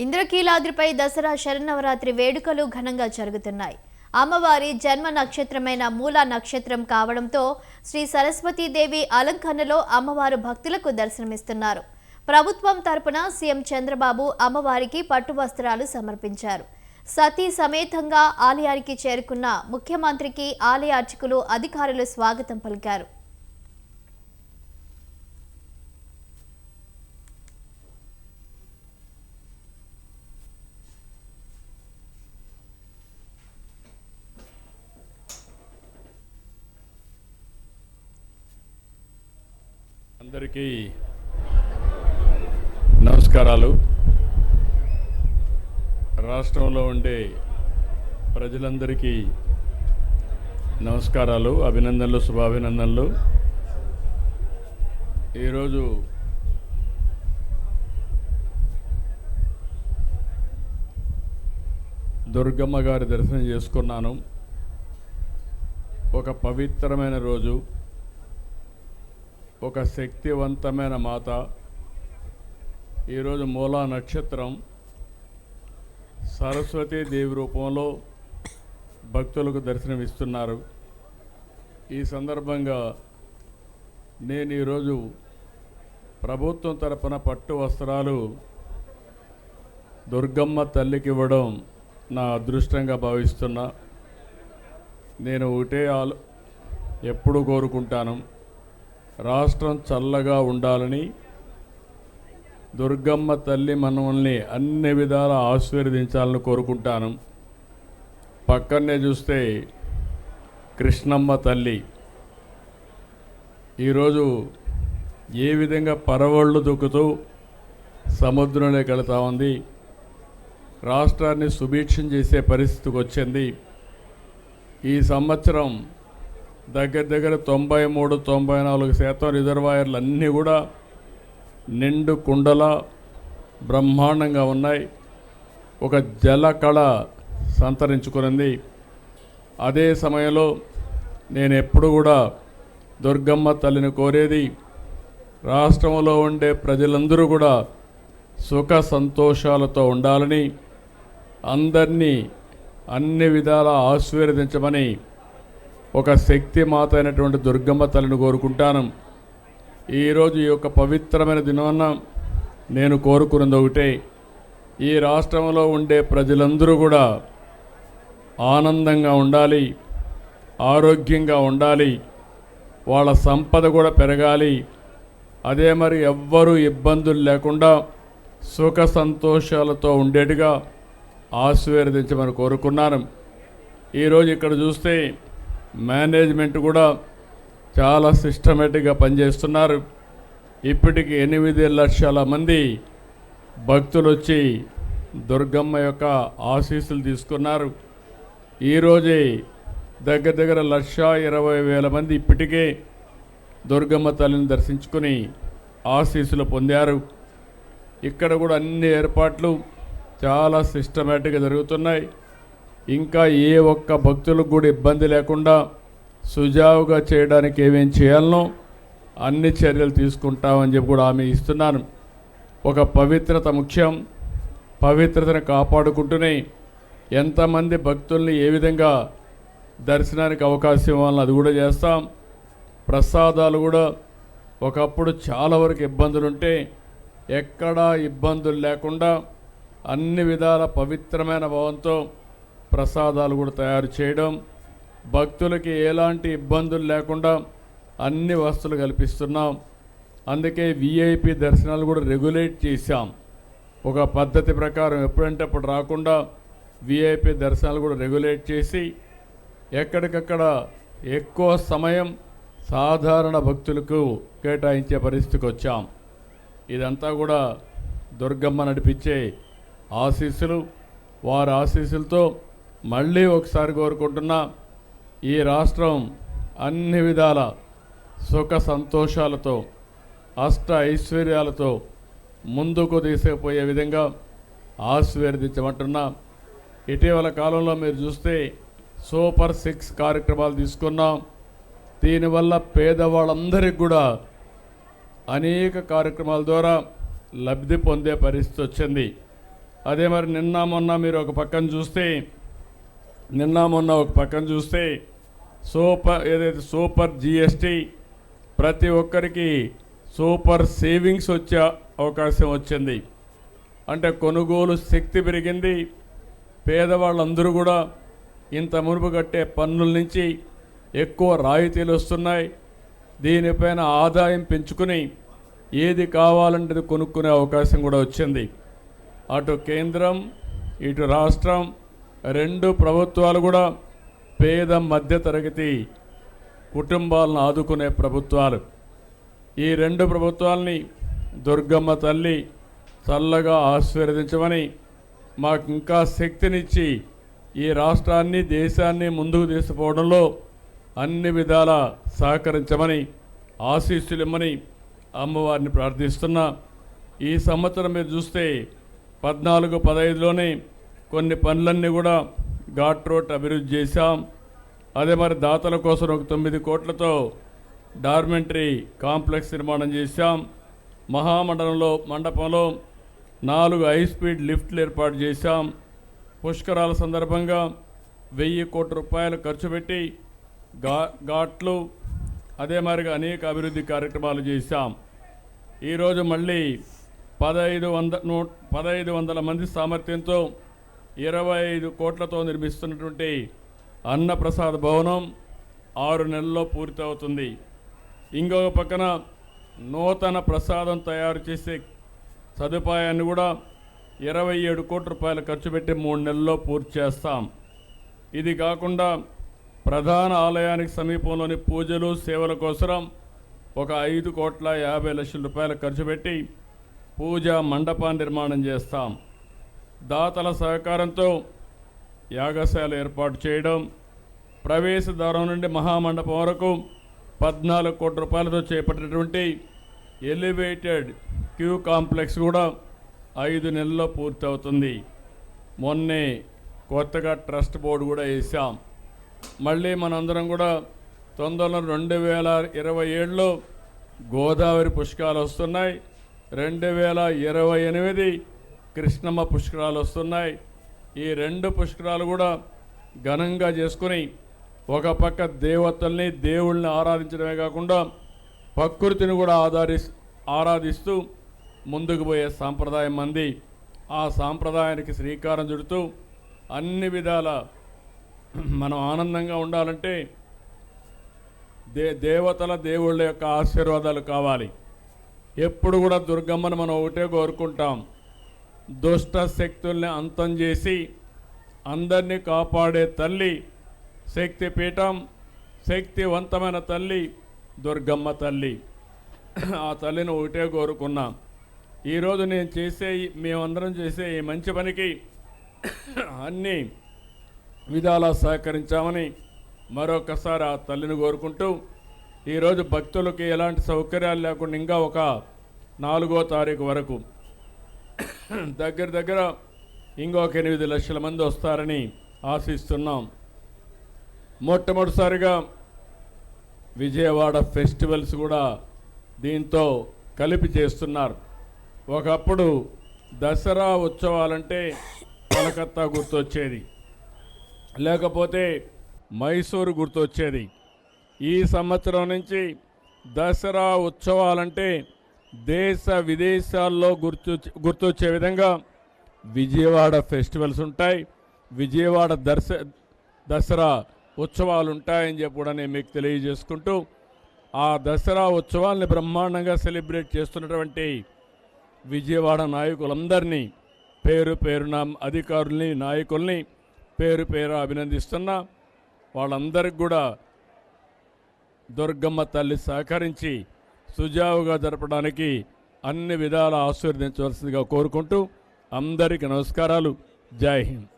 ఇంద్రకీలాద్రిపై దసరా శరన్నవరాత్రి వేడుకలు ఘనంగా జరుగుతున్నాయి. అమ్మవారి జన్మ నక్షత్రమైన మూలా నక్షత్రం కావడంతో శ్రీ సరస్వతీదేవి అలంకరణలో అమ్మవారు భక్తులకు దర్శనమిస్తున్నారు. ప్రభుత్వం తరపున సీఎం చంద్రబాబు అమ్మవారికి పట్టు వస్త్రాలు సమర్పించారు. సతీ సమేతంగా ఆలయానికి చేరుకున్న ముఖ్యమంత్రికి ఆలయ అర్చకులు, అధికారులు స్వాగతం పలికారు. అందరికీ నమస్కారాలు. రాష్ట్రంలో ఉండే ప్రజలందరికీ నమస్కారాలు, అభినందనలు, శుభాభినందనలు. ఈరోజు దుర్గమ్మ గారి దర్శనం చేసుకున్నాను. ఒక పవిత్రమైన రోజు, ఒక శక్తివంతమైన మాత. ఈరోజు మూలా నక్షత్రం, సరస్వతీదేవి రూపంలో భక్తులకు దర్శనమిస్తున్నారు. ఈ సందర్భంగా నేను ఈరోజు ప్రభుత్వం తరపున పట్టు వస్త్రాలు దుర్గమ్మ తల్లికి ఇవ్వడం నా అదృష్టంగా భావిస్తున్నా. నేను ఒకటే ఎప్పుడు కోరుకుంటాను, రాష్ట్రం చల్లగా ఉండాలని, దుర్గమ్మ తల్లి మనల్ని అన్ని విధాల ఆశీర్వదించాలని కోరుకుంటాను. పక్కనే చూస్తే కృష్ణమ్మ తల్లి ఈరోజు ఏ విధంగా పరవళ్ళు దొక్కుతూ సముద్రంలోకి వెళుతూ ఉంది. రాష్ట్రాన్ని సుభిక్షం చేసే పరిస్థితికి వచ్చింది. ఈ సంవత్సరం దగ్గర 93-94% రిజర్వాయర్లు అన్నీ కూడా నిండు కుండల బ్రహ్మాండంగా ఉన్నాయి. ఒక జలకళ సంతరించుకున్నది. అదే సమయంలో నేను ఎప్పుడు కూడా దుర్గమ్మ తల్లిని కోరేది, రాష్ట్రంలో ఉండే ప్రజలందరూ కూడా సుఖ సంతోషాలతో ఉండాలని, అందరినీ అన్ని విధాల ఆశీర్వదించమని ఒక శక్తి మాత అయినటువంటి దుర్గమ్మ తల్లిని కోరుకుంటాను. ఈరోజు ఈ యొక్క పవిత్రమైన దినాన నేను కోరుకున్నది ఒకటే, ఈ రాష్ట్రంలో ఉండే ప్రజలందరూ కూడా ఆనందంగా ఉండాలి, ఆరోగ్యంగా ఉండాలి, వాళ్ళ సంపద కూడా పెరగాలి. అదే మరి ఎవ్వరూ ఇబ్బందులు లేకుండా సుఖ సంతోషాలతో ఉండేట్టుగా ఆశీర్వదించమని కోరుకున్నాను. ఈరోజు ఇక్కడ చూస్తే మేనేజ్మెంట్ కూడా చాలా సిస్టమేటిక్గా పనిచేస్తున్నారు. ఇప్పటికి 8 లక్షల మంది భక్తులు వచ్చి దుర్గమ్మ యొక్క ఆశీస్సులు తీసుకున్నారు. ఈరోజే దగ్గర 1,20,000 మంది ఇప్పటికే దుర్గమ్మ తల్లిని దర్శించుకుని ఆశీస్సులు పొందారు. ఇక్కడ కూడా అన్ని ఏర్పాట్లు చాలా సిస్టమేటిక్గా జరుగుతున్నాయి. ఇంకా ఏ ఒక్క భక్తులకు కూడా ఇబ్బంది లేకుండా సుజావుగా చేయడానికి ఏమేం చేయాలనో అన్ని చర్యలు తీసుకుంటామని చెప్పి కూడా హామీ ఇస్తున్నాను. ఒక పవిత్రత ముఖ్యం. పవిత్రతను కాపాడుకుంటూనే ఎంతమంది భక్తుల్ని ఏ విధంగా దర్శనానికి అవకాశం ఇవ్వాలని అది కూడా చేస్తాం. ప్రసాదాలు కూడా ఒకప్పుడు చాలా వరకు ఇబ్బందులుంటే ఎక్కడా ఇబ్బందులు లేకుండా అన్ని విధాల పవిత్రమైన భావంతో ప్రసాదాలు కూడా తయారు చేయడం, భక్తులకి ఎలాంటి ఇబ్బందులు లేకుండా అన్ని వసతులు కల్పిస్తున్నాం. అందుకే విఐపి దర్శనాలు కూడా రెగ్యులేట్ చేశాం. ఒక పద్ధతి ప్రకారం ఎప్పుడంటే అప్పుడు రాకుండా విఐపి దర్శనాలు కూడా రెగ్యులేట్ చేసి ఎక్కడికక్కడ ఎక్కువ సమయం సాధారణ భక్తులకు కేటాయించే పరిస్థితికి వచ్చాం. ఇదంతా కూడా దుర్గమ్మ నడిపించే ఆశీస్సులు. వారి ఆశీస్సులతో మళ్ళీ ఒకసారి కోరుకుంటున్నా, ఈ రాష్ట్రం అన్ని విధాల సుఖ సంతోషాలతో, అష్ట ఐశ్వర్యాలతో ముందుకు తీసుకుపోయే విధంగా ఆశీర్వదించమంటున్నా. ఇటీవల కాలంలో మీరు చూస్తే సూపర్ 6 కార్యక్రమాలు తీసుకున్నాం. దీనివల్ల పేదవాళ్ళందరికీ కూడా అనేక కార్యక్రమాల ద్వారా లబ్ధి పొందే పరిస్థితి వచ్చింది. అదే మరి నిన్న మొన్న మీరు ఒక పక్కన చూస్తే సూపర్ జిఎస్టీ ప్రతి ఒక్కరికి సూపర్ సేవింగ్స్ వచ్చే అవకాశం వచ్చింది. అంటే కొనుగోలు శక్తి పెరిగింది. పేదవాళ్ళందరూ కూడా ఇంత మునుపు కట్టే పన్నుల నుంచి ఎక్కువ రాయితీలు వస్తున్నాయి. దీనిపైన ఆదాయం పెంచుకుని ఏది కావాలంటే కొనుక్కునే అవకాశం కూడా వచ్చింది. అటు కేంద్రం ఇటు రాష్ట్రం రెండు ప్రభుత్వాలు కూడా పేద మధ్యతరగతి కుటుంబాలను ఆదుకునే ప్రభుత్వాలు. ఈ రెండు ప్రభుత్వాలని దుర్గమ్మ తల్లి చల్లగా ఆశీర్వదించమని, మాకు ఇంకా శక్తినిచ్చి ఈ రాష్ట్రాన్ని దేశాన్ని ముందుకు తీసుకుపోవడంలో అన్ని విధాల సహకరించమని, ఆశీస్సులిమ్మని అమ్మవారిని ప్రార్థిస్తున్నా. ఈ సంవత్సరం మీరు చూస్తే 14-15లోనే కొన్ని పనులన్నీ కూడా ఘాట్ రోడ్ అభివృద్ధి చేశాం. అదే మరి దాతల కోసం ఒక 9 కోట్లతో డార్మెంటరీ కాంప్లెక్స్ నిర్మాణం చేశాం. మండపంలో 4 హైస్పీడ్ లిఫ్ట్లు ఏర్పాటు చేశాం. పుష్కరాల సందర్భంగా 1000 కోట్ల రూపాయలు ఖర్చు పెట్టి ఘాట్లు అదే మరిగా అనేక అభివృద్ధి కార్యక్రమాలు చేశాం. ఈరోజు మళ్ళీ 1500 మంది సామర్థ్యంతో 25 కోట్లతో నిర్మిస్తున్నటువంటి అన్నప్రసాద భవనం 6 నెలల్లో పూర్తవుతుంది. ఇంకొక పక్కన నూతన ప్రసాదం తయారు చేసే సదుపాయాన్ని కూడా 27 కోట్ల రూపాయలు ఖర్చు పెట్టి 3 నెలల్లో పూర్తి చేస్తాం. ఇది కాకుండా ప్రధాన ఆలయానికి సమీపంలోని పూజలు సేవల కోసం ఒక 5,50,00,000 రూపాయలు ఖర్చు పెట్టి పూజా మండపాన్ని నిర్మాణం చేస్తాం. దాతల సహకారంతో యాగశాల ఏర్పాటు చేయడం, ప్రవేశ ద్వారం నుండి మహామండపం వరకు 14 కోట్ల రూపాయలతో చేపట్టినటువంటి ఎలివేటెడ్ క్యూ కాంప్లెక్స్ కూడా 5 నెలల్లో పూర్తవుతుంది. మొన్నే కొత్తగా ట్రస్ట్ బోర్డు కూడా వేసాం. మళ్ళీ మనందరం కూడా తొందరలో 2027లో గోదావరి పుష్కరాలు వస్తున్నాయి. 2028 కృష్ణమ్మ పుష్కరాలు వస్తున్నాయి. ఈ 2 పుష్కరాలు కూడా ఘనంగా చేసుకుని ఒక పక్క దేవతల్ని దేవుళ్ళని ఆరాధించడమే కాకుండా ప్రకృతిని కూడా ఆరాధిస్తూ ముందుకు పోయే సాంప్రదాయం మంది. ఆ సాంప్రదాయానికి శ్రీకారం చుడుతూ అన్ని విధాల మనం ఆనందంగా ఉండాలంటే దేవతల దేవుళ్ళ యొక్క ఆశీర్వాదాలు కావాలి. ఎప్పుడు కూడా దుర్గమ్మను మనం ఒకటే కోరుకుంటాం, దుష్ట శక్తుల్ని అంతం చేసి అందరినీ కాపాడే తల్లి శక్తిపీఠం, శక్తివంతమైన తల్లి దుర్గమ్మ తల్లి. ఆ తల్లిని ఒకటే కోరుకున్నాం. ఈరోజు మేమందరం చేసే ఈ మంచి పనికి అన్ని విధాలా సహకరించామని మరొకసారి ఆ తల్లిని కోరుకుంటూ, ఈరోజు భక్తులకి ఎలాంటి సౌకర్యాలు లేకుండా ఇంకా ఒక 4వ తారీఖు వరకు దగ్గర ఇంకొక 8 లక్షల మంది వస్తారని ఆశిస్తున్నాం. మొట్టమొదటిసారిగా విజయవాడ ఫెస్టివల్స్ కూడా దీంతో కలిపి చేస్తున్నారు. ఒకప్పుడు దసరా ఉత్సవాలంటే కలకత్తా గుర్తొచ్చేది, లేకపోతే మైసూరు గుర్తొచ్చేది. ఈ సంవత్సరం నుంచి దసరా ఉత్సవాలంటే దేశ విదేశాల్లో గుర్తొచ్చే విధంగా విజయవాడ ఫెస్టివల్స్ ఉంటాయి, విజయవాడ దసరా ఉత్సవాలు ఉంటాయని చెప్పి కూడా నేను మీకు తెలియజేసుకుంటూ, ఆ దసరా ఉత్సవాల్ని బ్రహ్మాండంగా సెలబ్రేట్ చేస్తున్నటువంటి విజయవాడ నాయకులందరినీ పేరు పేరున అధికారుల్ని నాయకుల్ని పేరు అభినందిస్తున్నా. వాళ్ళందరికీ కూడా దుర్గమ్మ తల్లి సహకరించి సుజావుగా జరపడానికి అన్ని విధాల ఆశీర్వదించవలసిందిగా కోరుకుంటూ అందరికీ నమస్కారాలు. జై హింద్.